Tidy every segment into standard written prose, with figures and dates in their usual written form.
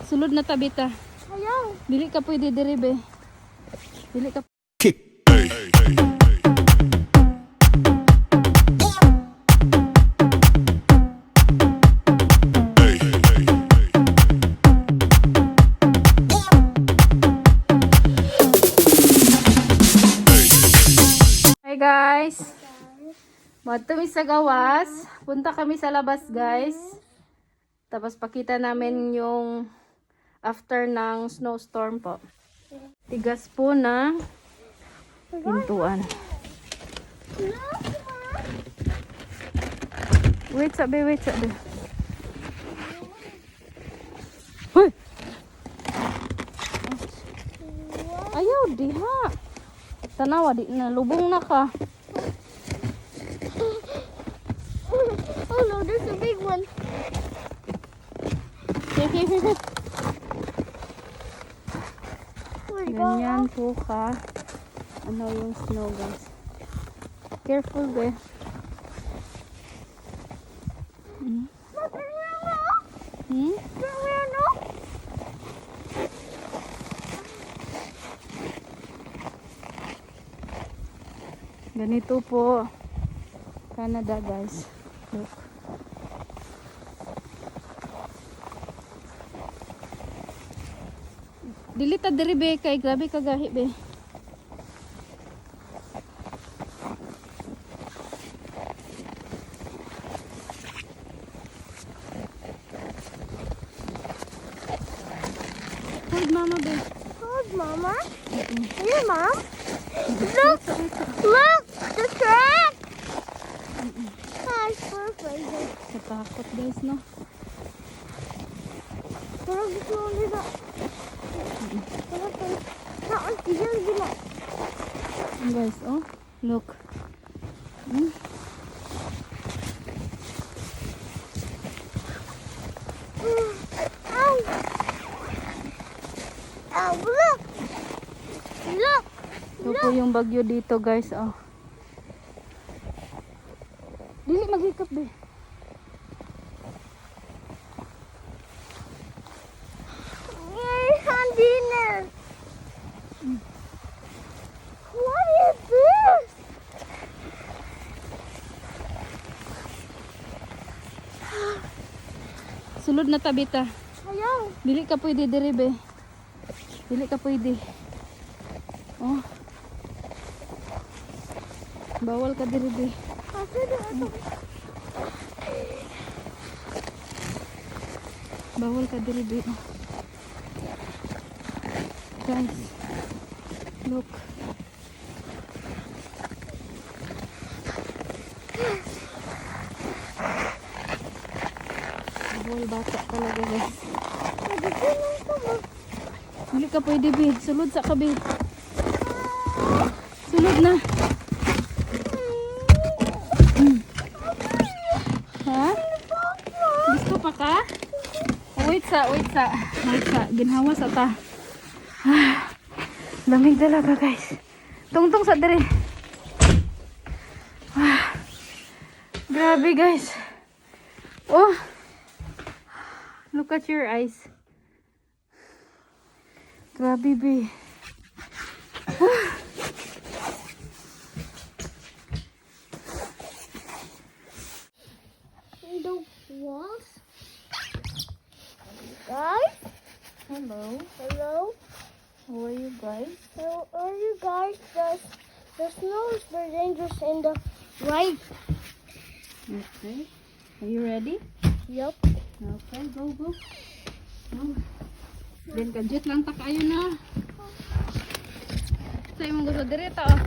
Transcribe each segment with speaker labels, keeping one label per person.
Speaker 1: Sulod na tabita.
Speaker 2: Ayaw.
Speaker 1: Dili ka pwede diribe. Dili ka.
Speaker 3: Kick.
Speaker 1: Hi guys. Madto sa gawas. Punta kami sa labas guys. Tapos pakita namin yung after ng snowstorm po. Tigas po na pintuan. Wait sabi. Hoy! Ayaw diha. Tanawa di na lubong na ka.
Speaker 2: Oh no, there's a big one.
Speaker 1: Ganyan po ka. Ano yung snow guys. Careful be. Hmm? Ganito po Canada guys. Look. Dili ta diri be kay grabe kagahi be. Hold mama be.
Speaker 2: Hold, Mama. Here, Mom. Look, look, the track. That's perfect.
Speaker 1: Katakot guys no.
Speaker 2: Pero gusto mo nila. Diyan gila.
Speaker 1: Guys oh look. Hmm?
Speaker 2: Ow. Ow, look. Look.
Speaker 1: Ito po yung bagyo dito guys oh. Dili maghikap be.
Speaker 2: Here's dinner. What is this?
Speaker 1: Sulod na tabita.
Speaker 2: Ayaw.
Speaker 1: Dili ka pwede diri be. Dili ka pwede. Oh. Bawal ka diri be.
Speaker 2: Kasi dito.
Speaker 1: Bawal ka diri be. Oh. Guys. Look. Bawal bata talaga guys. Dili ka pwede be. Sulod sa kabi. Sulod na. Ha? Gusto pa ka? Wait sa. Ginhawa sa ta. Lamig talaga guys. Tungtong sa dere. Grabe guys. Oh. Look at your eyes. Grabe be.
Speaker 2: The walls. Guys?
Speaker 1: Hello.
Speaker 2: Hello?
Speaker 1: How are you guys?
Speaker 2: How are you guys? The snow is very dangerous in the right.
Speaker 1: Okay. Are you ready?
Speaker 2: Yup.
Speaker 1: Okay, go. Then kadjut lang ta kayo na. Sa imong gusto direta oh.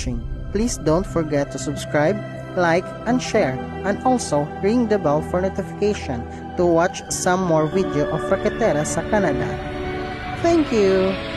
Speaker 3: watching. Please don't forget to subscribe, like, and share, and also ring the bell for notification to watch some more video of Raketera sa Canada. Thank you!